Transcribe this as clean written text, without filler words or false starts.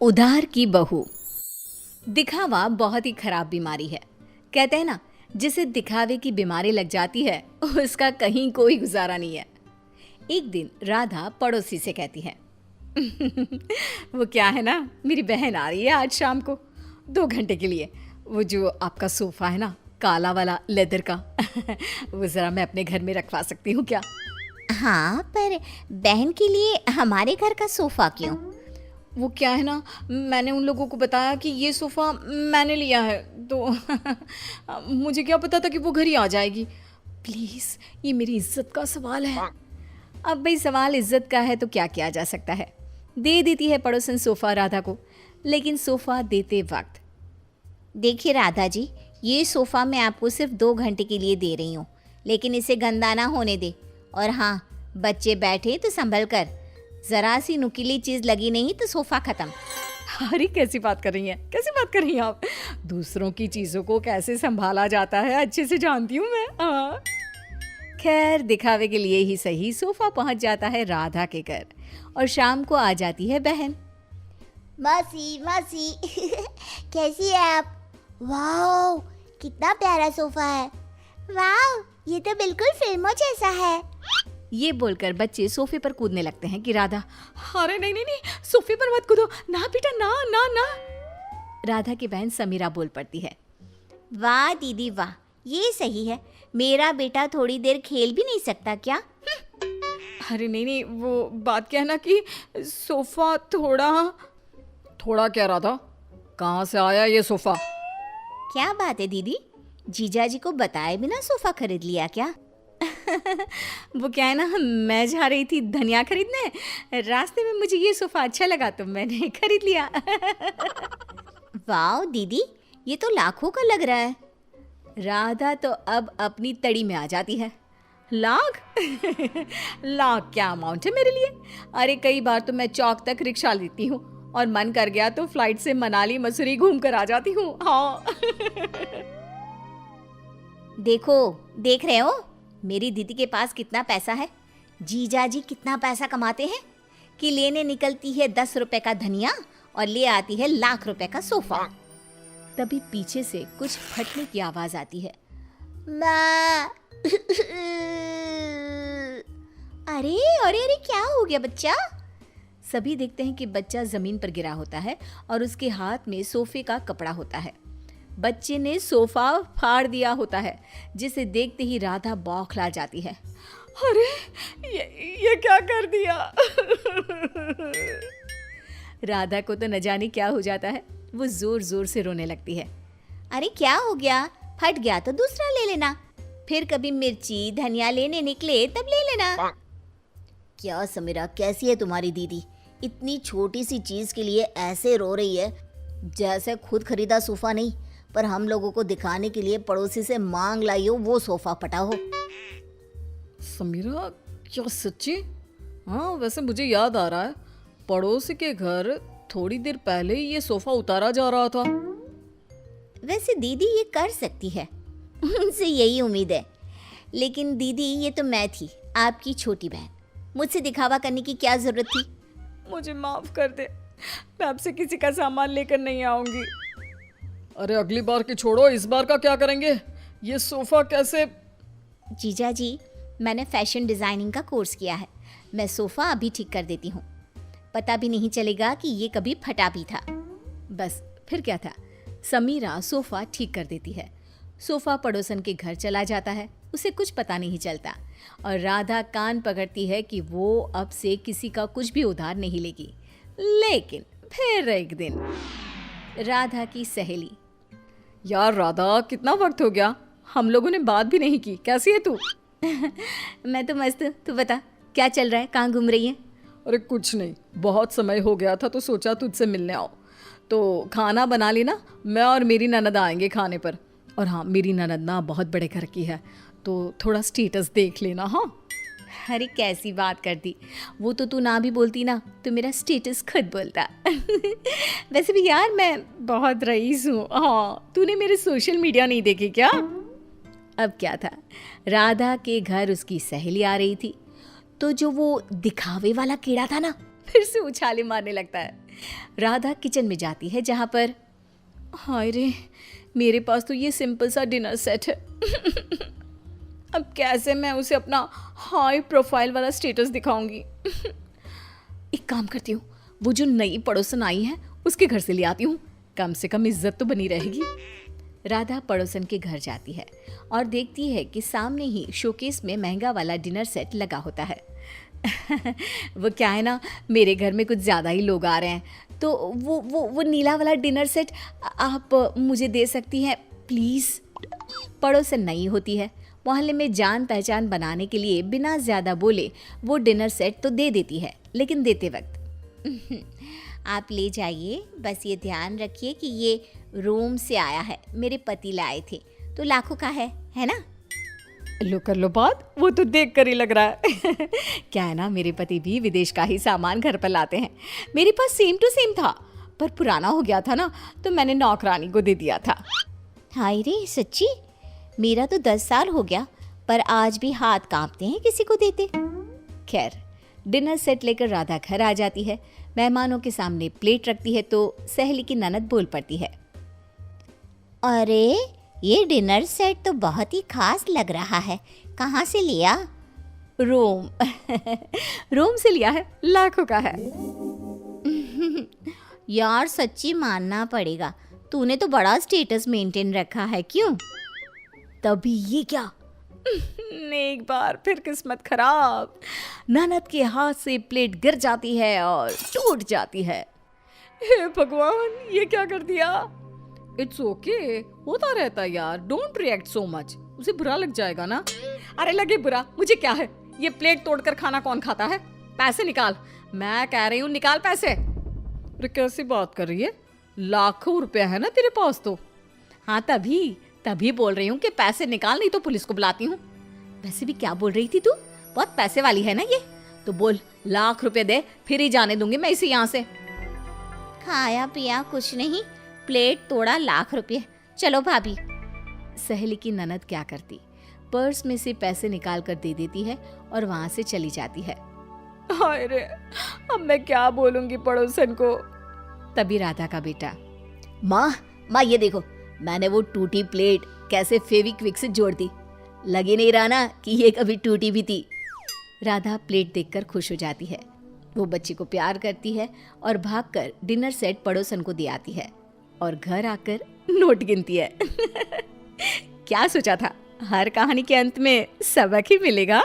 उधार की बहू। दिखावा बहुत ही खराब बीमारी है। कहते हैं ना, जिसे दिखावे की बीमारी लग जाती है उसका कहीं कोई गुजारा नहीं है। एक दिन राधा पड़ोसी से कहती है वो क्या है ना, मेरी बहन आ रही है आज शाम को 2 घंटे के लिए। वो जो आपका सोफा है ना, काला वाला लेदर का वो ज़रा मैं अपने घर में रखवा सकती हूँ क्या? हाँ, पर बहन के लिए हमारे घर का सोफा क्यों? वो क्या है ना, मैंने उन लोगों को बताया कि ये सोफ़ा मैंने लिया है, तो मुझे क्या पता था कि वो घर ही आ जाएगी। प्लीज़, ये मेरी इज्जत का सवाल है। अब भाई सवाल इज्जत का है तो क्या किया जा सकता है। दे देती है पड़ोसन सोफ़ा राधा को। लेकिन सोफ़ा देते वक्त देखिए राधा जी, ये सोफ़ा मैं आपको सिर्फ 2 घंटे के लिए दे रही हूँ, लेकिन इसे गंदा ना होने दे। और हाँ, बच्चे बैठे तो संभल कर, ज़रा सी नुकीली चीज़ लगी नहीं तो सोफ़ा ख़त्म। अरे कैसी बात कर रही हैं, कैसी बात कर रही हैं आप? दूसरों की चीज़ों को कैसे संभाला जाता है अच्छे से जानती हूँ मैं। हाँ। खैर, दिखावे के लिए ही सही सोफ़ा पहुँच जाता है राधा के घर और शाम को आ जाती है बहन। मासी मासी कैसी है आप? वाओ, कितना प्यारा सोफ़ा है। वाओ, ये तो बिल्कुल फिल्मों जैसा है। ये बोलकर बच्चे सोफे पर कूदने लगते हैं कि राधा, अरे नहीं नहीं नहीं, सोफे पर मत कूदो ना बेटा, ना ना ना। राधा की बहन समीरा बोल पड़ती है, वाह दीदी वाह, ये सही है। मेरा बेटा थोड़ी देर खेल भी नहीं सकता क्या? अरे नहीं नहीं, वो बात क्या है ना कि सोफा थोड़ा थोड़ा क्या राधा, कहाँ से आया ये सोफा? क्या बात है दीदी, जीजा जी को बताए बिना सोफ़ा खरीद लिया क्या? वो क्या है ना, मैं जा रही थी धनिया खरीदने, रास्ते में मुझे ये सोफा अच्छा लगा तो मैंने खरीद लिया। वाह दीदी, ये तो लाखों का लग रहा है। राधा तो अब अपनी तड़ी में आ जाती है। लाख? लाख क्या अमाउंट है मेरे लिए? अरे कई बार तो मैं चौक तक रिक्शा लेती हूँ और मन कर गया तो फ्लाइट से मनाली मसूरी घूम कर आ जाती हूँ। हाँ। देखो, देख रहे हो मेरी दीदी के पास कितना पैसा है? जीजा जी कितना पैसा कमाते हैं कि लेने निकलती है 10 रुपए का धनिया और ले आती है लाख रुपए का सोफा। तभी पीछे से कुछ फटने की आवाज आती है। माँ। अरे अरे अरे, क्या हो गया बच्चा? सभी देखते हैं कि बच्चा जमीन पर गिरा होता है और उसके हाथ में सोफे का कपड़ा होता है। बच्चे ने सोफा फाड़ दिया होता है, जिसे देखते ही राधा बौखला जाती है। अरे ये क्या कर दिया? राधा को तो न जाने क्या हो जाता है, वो जोर जोर से रोने लगती है। अरे क्या हो गया? फट गया तो दूसरा ले लेना, फिर कभी मिर्ची धनिया लेने निकले तब ले लेना। क्या समीरा, कैसी है तुम्हारी दीदी? इतनी छोटी सी चीज के लिए ऐसे रो रही है जैसे खुद खरीदा सोफा नहीं, पर हम लोगों को दिखाने के लिए पड़ोसी से मांग लाई हो वो सोफा पटा हो। समीरा, क्या सच्ची? हाँ, वैसे मुझे याद आ रहा है, पड़ोसी के घर थोड़ी देर पहले ही ये सोफा उतारा जा रहा था। वैसे दीदी ये कर सकती है, उनसे यही उम्मीद है। लेकिन दीदी, ये तो मैं थी, आपकी छोटी बहन। मुझसे दिखावा करने की क्या जरूरत थी? मुझे माफ कर दे, मैं आपसे किसी का सामान लेकर नहीं आऊंगी। अरे अगली बार की छोड़ो, इस बार का क्या करेंगे? ये सोफा कैसे? जीजा जी, मैंने फैशन डिजाइनिंग का कोर्स किया है, मैं सोफा अभी ठीक कर देती हूँ। पता भी नहीं चलेगा कि ये कभी फटा भी था। बस फिर क्या था, समीरा सोफा ठीक कर देती है। सोफा पड़ोसन के घर चला जाता है, उसे कुछ पता नहीं चलता और राधा कान पकड़ती है कि वो अब से किसी का कुछ भी उधार नहीं लेगी। लेकिन फिर एक दिन राधा की सहेली, यार राधा, कितना वक्त हो गया, हम लोगों ने बात भी नहीं की, कैसी है तू? मैं तो मस्त हूँ, तू बता क्या चल रहा है, कहाँ घूम रही है? अरे कुछ नहीं, बहुत समय हो गया था तो सोचा तुझसे मिलने आओ। तो खाना बना लेना, मैं और मेरी ननद आएंगे खाने पर। और हाँ, मेरी ननद ना बहुत बड़े घर की है, तो थोड़ा स्टेटस देख लेना। हाँ। अरे कैसी बात कर दी, वो तो तू ना भी बोलती ना तो मेरा स्टेटस खुद बोलता। वैसे भी यार, मैं बहुत रईस हूँ। हाँ, तूने मेरे सोशल मीडिया नहीं देखे क्या? अब क्या था, राधा के घर उसकी सहेली आ रही थी, तो जो वो दिखावे वाला कीड़ा था ना, फिर से उछाले मारने लगता है। राधा किचन में जाती है जहाँ पर हाय रे, मेरे पास तो ये सिंपल सा डिनर सेट है। अब कैसे मैं उसे अपना हाई प्रोफाइल वाला स्टेटस दिखाऊंगी। एक काम करती हूँ, वो जो नई पड़ोसन आई है उसके घर से ले आती हूँ, कम से कम इज्जत तो बनी रहेगी। राधा पड़ोसन के घर जाती है और देखती है कि सामने ही शोकेस में महंगा वाला डिनर सेट लगा होता है। वो क्या है ना, मेरे घर में कुछ ज़्यादा ही लोग आ रहे हैं, तो वो नीला वाला डिनर सेट आप मुझे दे सकती हैं प्लीज़। पड़ोसन नई होती है, मोहल्ले में जान पहचान बनाने के लिए बिना ज़्यादा बोले वो डिनर सेट तो दे देती है, लेकिन देते वक्त आप ले जाइए, बस ये ध्यान रखिए कि ये रोम से आया है, मेरे पति लाए थे, तो लाखों का है ना। लो कर लो बात, वो तो देख कर ही लग रहा है। क्या है ना, मेरे पति भी विदेश का ही सामान घर पर लाते हैं। मेरे पास सेम टू सेम था, पर पुराना हो गया था ना, तो मैंने नौकरानी को दे दिया था। हाय रे सच्ची, मेरा तो 10 साल हो गया, पर आज भी हाथ कांपते हैं किसी को देते। खैर, डिनर सेट लेकर राधा घर आ जाती है। मेहमानों के सामने प्लेट रखती है तो सहेली की ननद बोल पड़ती है, अरे ये डिनर सेट तो बहुत ही खास लग रहा है, कहाँ से लिया? रोम। रोम से लिया है, लाखों का है। यार सच्ची मानना पड़ेगा, तूने तो बड़ा स्टेटस मेंटेन रखा है, क्यों? तभी ये क्या, एक बार फिर किस्मत खराब, ननद के हाथ से प्लेट गिर जाती है और टूट जाती है। हे भगवान, ये क्या कर दिया। इट्स ओके, होता रहता है यार, डोंट रिएक्ट सो मच, उसे बुरा लग जाएगा ना। अरे लगे बुरा, मुझे क्या है, ये प्लेट तोड़कर खाना कौन खाता है। पैसे निकाल, मैं कह रही हूँ निकाल पैसे। अरे कैसी बात कर रही है, लाखों रुपया है ना तेरे पास तो। हाँ तभी बोल रही हूँ कि पैसे निकाल, नहीं तो पुलिस को बुलाती हूँ। वैसे भी क्या बोल रही थी तू, बहुत पैसे वाली है ना ये, तो बोल लाख रुपए दे, फिर ही जाने दूंगी मैं इसे यहाँ से। खाया पिया कुछ नहीं, प्लेट तोड़ा लाख रुपये, चलो भाभी। सहेली की ननद क्या करती, पर्स में से पैसे निकाल कर दे देती है और वहां से चली जाती है। हाय रे, अब मैं क्या बोलूंगी पड़ोसन को। तभी राधा का बेटा, माँ ये देखो, मैंने वो टूटी प्लेट कैसे फेविक्विक से जोड़ दी, लगी नहीं रहा ना कि ये कभी टूटी भी थी। राधा प्लेट देखकर खुश हो जाती है। वो बच्ची को प्यार करती है और भागकर डिनर सेट पड़ोसन को दे आती है और घर आकर नोट गिनती है। क्या सोचा था, हर कहानी के अंत में सबक ही मिलेगा।